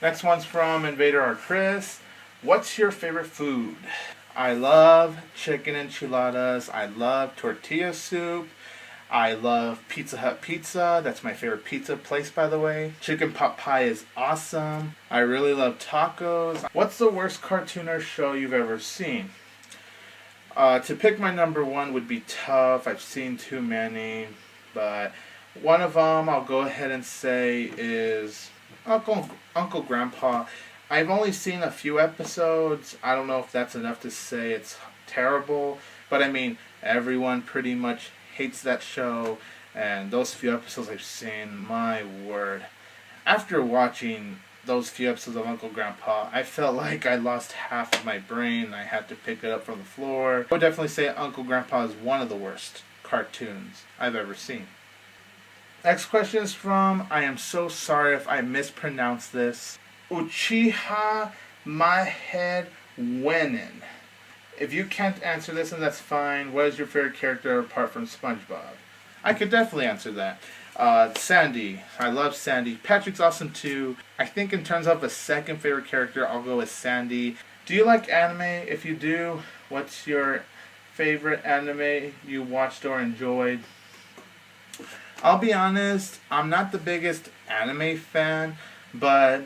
Next one's from Invader R. Chris. What's your favorite food? I love chicken enchiladas. I love tortilla soup. I love Pizza Hut pizza. That's my favorite pizza place, by the way. Chicken pot pie is awesome. I really love tacos. What's the worst cartoon or show you've ever seen? To pick my number one would be tough. I've seen too many. But one of them I'll go ahead and say is Uncle Grandpa. I've only seen a few episodes. I don't know if that's enough to say it's terrible. But I mean, everyone pretty much hates that show. And those few episodes I've seen, my word. After watching those few episodes of Uncle Grandpa, I felt like I lost half of my brain. I had to pick it up from the floor. I would definitely say Uncle Grandpa is one of the worst cartoons I've ever seen. Next question is from, I am so sorry if I mispronounce this, Uchiha Mahead Wenin. If you can't answer this, then that's fine. What is your favorite character apart from SpongeBob? I could definitely answer that. Sandy. I love Sandy. Patrick's awesome too. I think in terms of a second favorite character, I'll go with Sandy. Do you like anime? If you do, what's your favorite anime you watched or enjoyed? I'll be honest, I'm not the biggest anime fan, but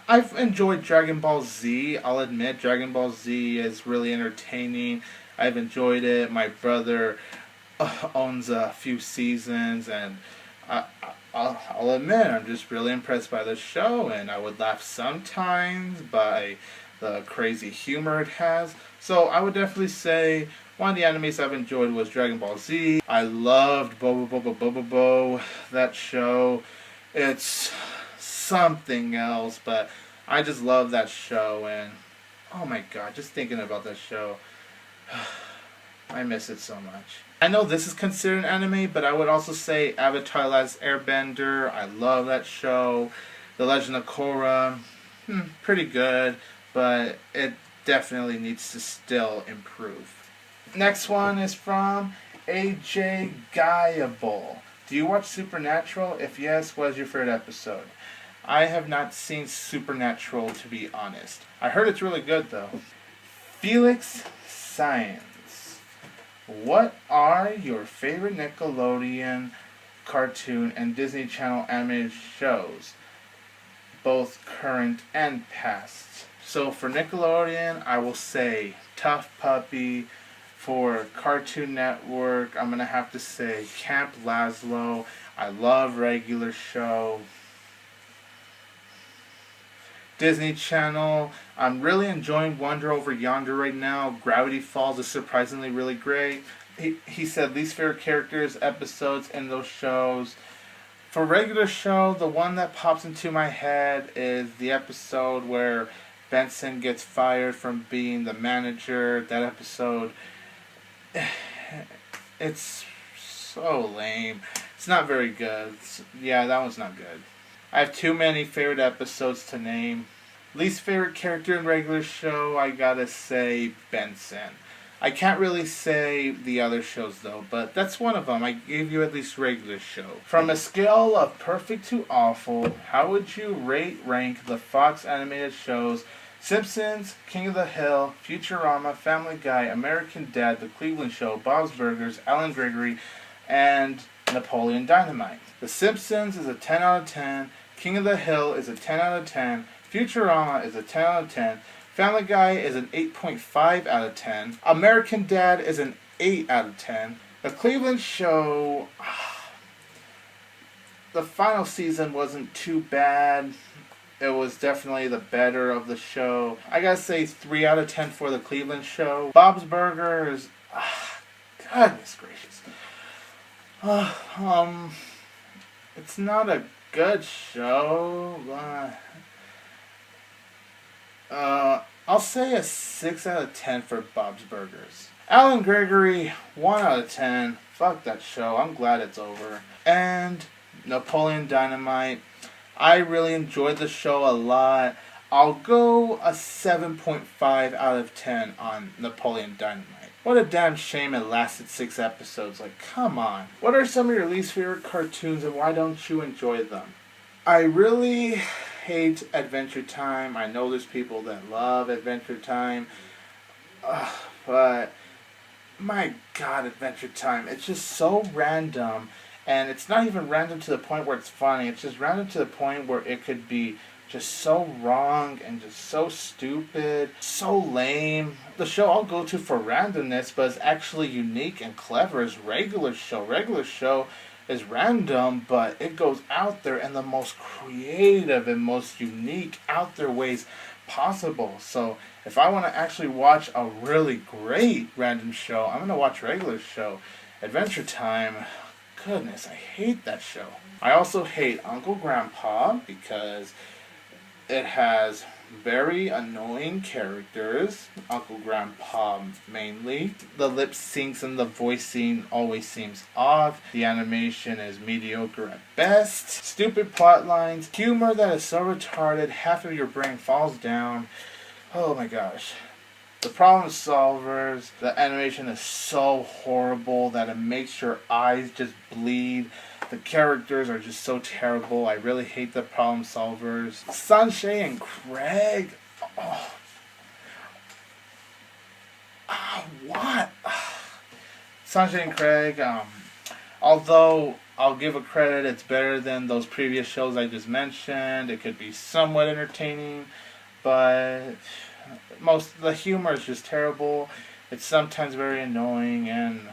I've enjoyed Dragon Ball Z. I'll admit Dragon Ball Z is really entertaining. I've enjoyed it. My brother owns a few seasons, and I'll admit I'm just really impressed by the show, and I would laugh sometimes by the crazy humor it has. So I would definitely say one of the animes I've enjoyed was Dragon Ball Z. I loved Bobo, that show. It's something else, but I just love that show, and oh my god, just thinking about that show, I miss it so much. I know this is considered an anime, but I would also say Avatar: Last Airbender. I love that show. The Legend of Korra, pretty good, but it definitely needs to still improve. Next one is from AJ Guyable. Do you watch Supernatural? If yes, what is your favorite episode? I have not seen Supernatural, to be honest. I heard it's really good, though. Felix Science. What are your favorite Nickelodeon cartoon and Disney Channel animated shows? Both current and past. So for Nickelodeon, I will say Tough Puppy. For Cartoon Network, I'm going to have to say Camp Lazlo. I love Regular Show. Disney Channel, I'm really enjoying Wonder Over Yonder right now. Gravity Falls is surprisingly really great. He said least favorite characters, episodes in those shows. For Regular Show, the one that pops into my head is the episode where Benson gets fired from being the manager. That episode, it's so lame. It's not very good. Yeah, that one's not good. I have too many favorite episodes to name. Least favorite character in Regular Show, I gotta say Benson. I can't really say the other shows though, but that's one of them. I gave you at least Regular Show. From a scale of perfect to awful, how would you rank the Fox animated shows Simpsons, King of the Hill, Futurama, Family Guy, American Dad, The Cleveland Show, Bob's Burgers, Alan Gregory, and Napoleon Dynamite? The Simpsons is a 10 out of 10. King of the Hill is a 10 out of 10. Futurama is a 10 out of 10. Family Guy is an 8.5 out of 10. American Dad is an 8 out of 10. The Cleveland Show, the final season wasn't too bad. It was definitely the better of the show. I gotta say 3 out of 10 for the Cleveland Show. Bob's Burgers, goodness gracious. It's not a good show. I'll say a 6 out of 10 for Bob's Burgers. Alan Gregory, 1 out of 10. Fuck that show. I'm glad it's over. And Napoleon Dynamite. I really enjoyed the show a lot. I'll go a 7.5 out of 10 on Napoleon Dynamite. What a damn shame it lasted 6 episodes. Like, come on. What are some of your least favorite cartoons and why don't you enjoy them? I really hate Adventure Time. I know there's people that love Adventure Time. But my God, Adventure Time. It's just so random. And it's not even random to the point where it's funny. It's just random to the point where it could be just so wrong and just so stupid, so lame. The show I'll go to for randomness, but it's actually unique and clever, is Regular Show. Regular Show is random, but it goes out there in the most creative and most unique out there ways possible. So if I want to actually watch a really great random show, I'm going to watch Regular Show. Adventure Time, goodness, I hate that show. I also hate Uncle Grandpa because it has very annoying characters. Uncle Grandpa mainly. The lip syncs and the voicing always seems off. The animation is mediocre at best. Stupid plot lines. Humor that is so retarded half of your brain falls down. Oh my gosh. The problem solvers, the animation is so horrible that it makes your eyes just bleed. The characters are just so terrible. I really hate the problem solvers. Sunshine and Craig. What? Sunshine and Craig, although I'll give a credit, it's better than those previous shows I just mentioned. It could be somewhat entertaining, but the humor is just terrible. It's sometimes very annoying, and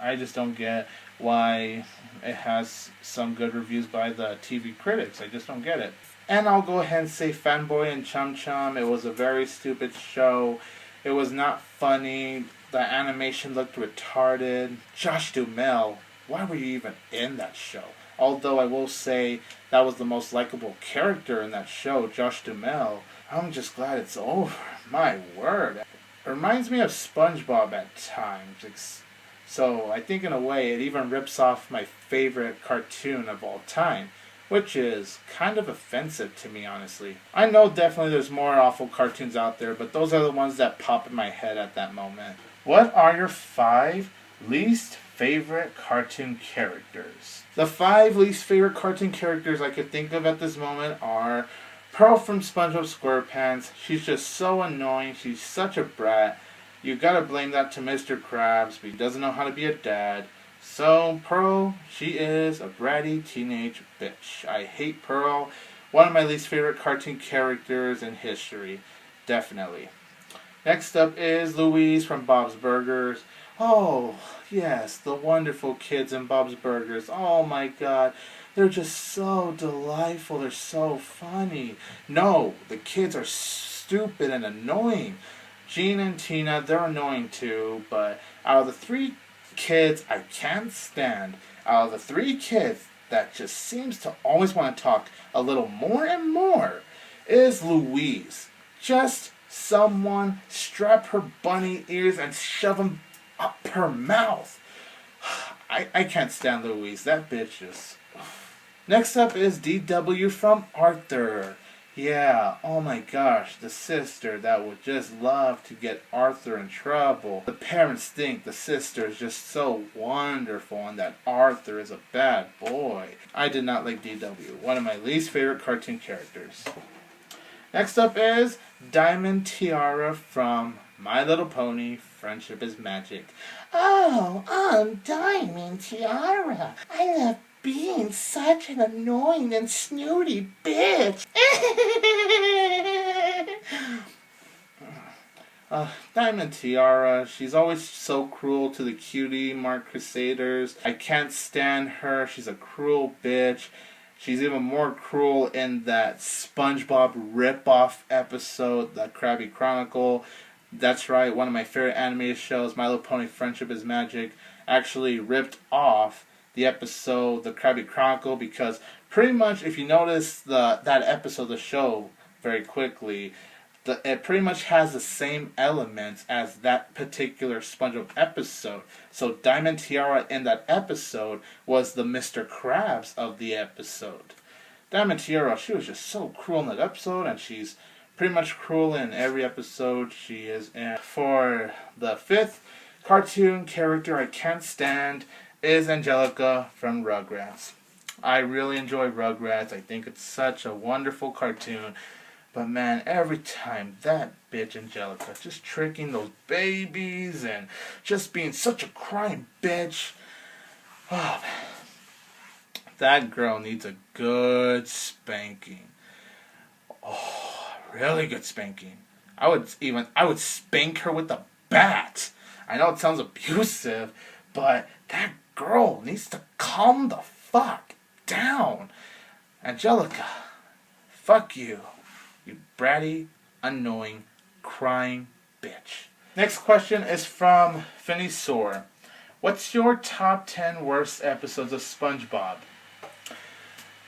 I just don't get why it has some good reviews by the TV critics. I just don't get it. And I'll go ahead and say Fanboy and Chum Chum. It was a very stupid show. It was not funny. The animation looked retarded. Josh Duhamel, why were you even in that show? Although I will say that was the most likable character in that show, Josh Duhamel. I'm just glad it's over. My word. It reminds me of SpongeBob at times. So I think in a way it even rips off my favorite cartoon of all time, which is kind of offensive to me, honestly. I know definitely there's more awful cartoons out there, but those are the ones that pop in my head at that moment. What are your 5 least favorite cartoon characters? The 5 least favorite cartoon characters I could think of at this moment are Pearl from SpongeBob SquarePants. She's just so annoying. She's such a brat. You gotta blame that to Mr. Krabs, but he doesn't know how to be a dad. So, Pearl, she is a bratty teenage bitch. I hate Pearl. One of my least favorite cartoon characters in history. Definitely. Next up is Louise from Bob's Burgers. Oh, yes, the wonderful kids in Bob's Burgers. Oh my God. They're just so delightful. They're so funny. No, the kids are stupid and annoying. Gene and Tina, they're annoying too, but out of the 3 kids I can't stand, out of the 3 kids that just seems to always want to talk a little more and more, is Louise. Just someone strap her bunny ears and shove them up her mouth. I can't stand Louise. That bitch is... Next up is DW from Arthur. Yeah, oh my gosh, the sister that would just love to get Arthur in trouble. The parents think the sister is just so wonderful and that Arthur is a bad boy. I did not like DW, one of my least favorite cartoon characters. Next up is Diamond Tiara from My Little Pony, Friendship is Magic. Oh, I'm Diamond Tiara. I love being such an annoying and snooty bitch. Diamond Tiara, she's always so cruel to the cutie mark crusaders. I can't stand her. She's a cruel bitch. She's even more cruel in that SpongeBob rip-off episode, the Krabby Chronicle. That's right, one of my favorite animated shows, My Little Pony Friendship is Magic, actually ripped off the episode, the Krabby Chronicle, because pretty much, if you notice that episode of the show very quickly, it pretty much has the same elements as that particular SpongeBob episode. So Diamond Tiara in that episode was the Mr. Krabs of the episode. Diamond Tiara, she was just so cruel in that episode, and she's pretty much cruel in every episode she is in. For the 5th cartoon character I can't stand is Angelica from Rugrats. I really enjoy Rugrats. I think it's such a wonderful cartoon. But man, every time that bitch Angelica just tricking those babies and just being such a crying bitch. Oh, that girl needs a good spanking. Oh, really good spanking. I would spank her with a bat. I know it sounds abusive, but that girl needs to calm the fuck down. Angelica, fuck you. You bratty, annoying, crying bitch. Next question is from Finny Soar. What's your top 10 worst episodes of SpongeBob?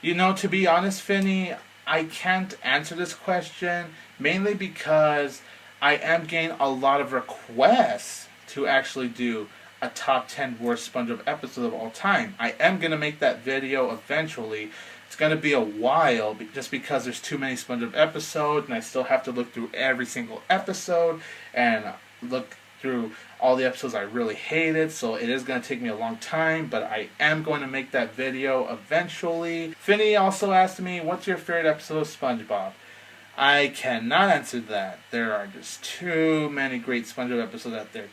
You know, to be honest, Finny, I can't answer this question mainly because I am getting a lot of requests to actually do a top 10 worst SpongeBob episodes of all time. I am going to make that video eventually. It's going to be a while just because there's too many SpongeBob episodes and I still have to look through every single episode and look through all the episodes I really hated, so it is going to take me a long time, but I am going to make that video eventually. Finny also asked me, what's your favorite episode of SpongeBob? I cannot answer that. There are just too many great SpongeBob episodes out there.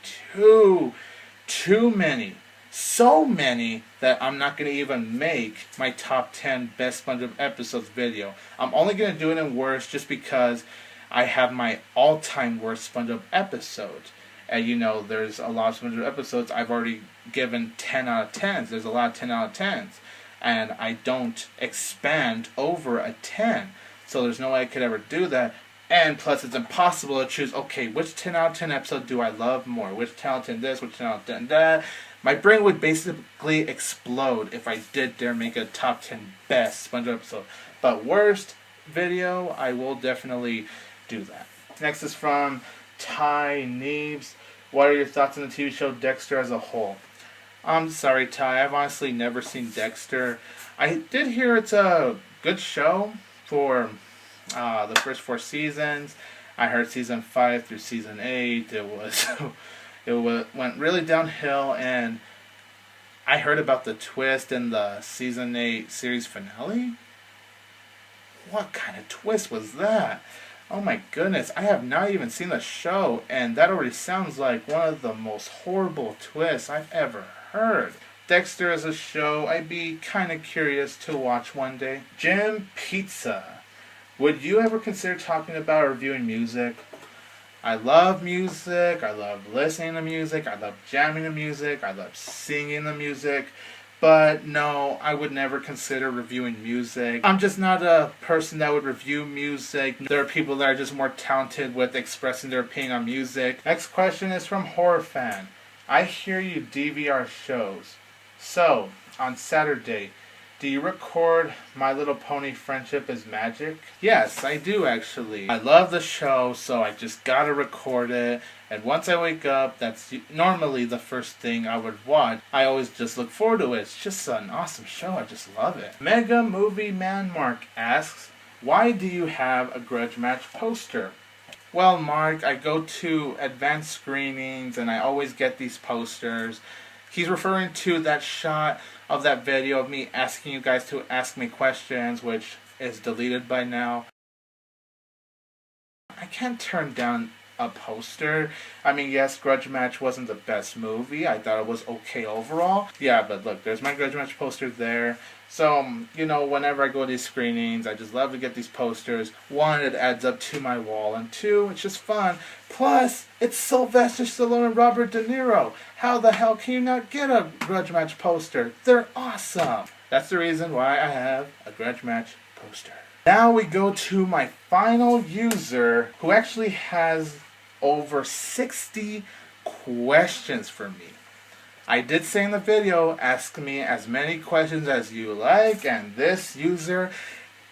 Too many. So many that I'm not going to even make my top 10 best SpongeBob episodes video. I'm only going to do it in worst just because I have my all-time worst SpongeBob episodes. And you know, there's a lot of SpongeBob episodes I've already given 10 out of 10s. There's a lot of 10 out of 10s. And I don't expand over a 10. So there's no way I could ever do that. And plus, it's impossible to choose, okay, which 10 out of 10 episode do I love more? Which 10 out of 10 this, which 10 out of 10 that? My brain would basically explode if I did dare make a top 10 best SpongeBob episode. But worst video, I will definitely do that. Next is from Ty Neves. What are your thoughts on the TV show Dexter as a whole? I'm sorry, Ty. I've honestly never seen Dexter. I did hear it's a good show for the first 4 seasons. I heard season 5 through season 8. Went really downhill, and I heard about the twist in the season 8 series finale. What kind of twist was that? Oh my goodness, I have not even seen the show, and that already sounds like one of the most horrible twists I've ever heard. Dexter is a show I'd be kind of curious to watch one day. Jim Pizza. Would you ever consider talking about or reviewing music? I love music, I love listening to music, I love jamming to music, I love singing the music. But no, I would never consider reviewing music. I'm just not a person that would review music. There are people that are just more talented with expressing their opinion on music. Next question is from Horror Fan. I hear you DVR shows. So, on Saturday, do you record My Little Pony Friendship is Magic? Yes, I do actually. I love the show, so I just gotta record it. And once I wake up, that's normally the first thing I would watch. I always just look forward to it. It's just an awesome show. I just love it. Mega Movie Man Mark asks, why do you have a Grudge Match poster? Well, Mark, I go to advanced screenings and I always get these posters. He's referring to that shot of that video of me asking you guys to ask me questions, which is deleted by now. I can't turn down a poster. I mean, yes, Grudge Match wasn't the best movie. I thought it was okay overall. Yeah, but look, there's my Grudge Match poster there. So, you know, whenever I go to these screenings, I just love to get these posters. 1, it adds up to my wall, and 2, it's just fun. Plus, it's Sylvester Stallone and Robert De Niro. How the hell can you not get a Grudge Match poster? They're awesome. That's the reason why I have a Grudge Match poster. Now we go to my final user who actually has over 60 questions for me. I did say in the video, ask me as many questions as you like, and this user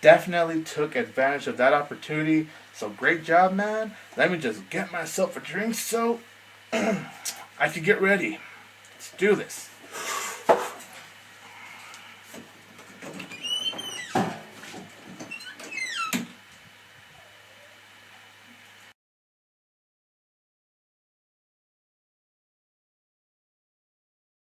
definitely took advantage of that opportunity. So great job, man. Let me just get myself a drink so I can get ready. Let's do this.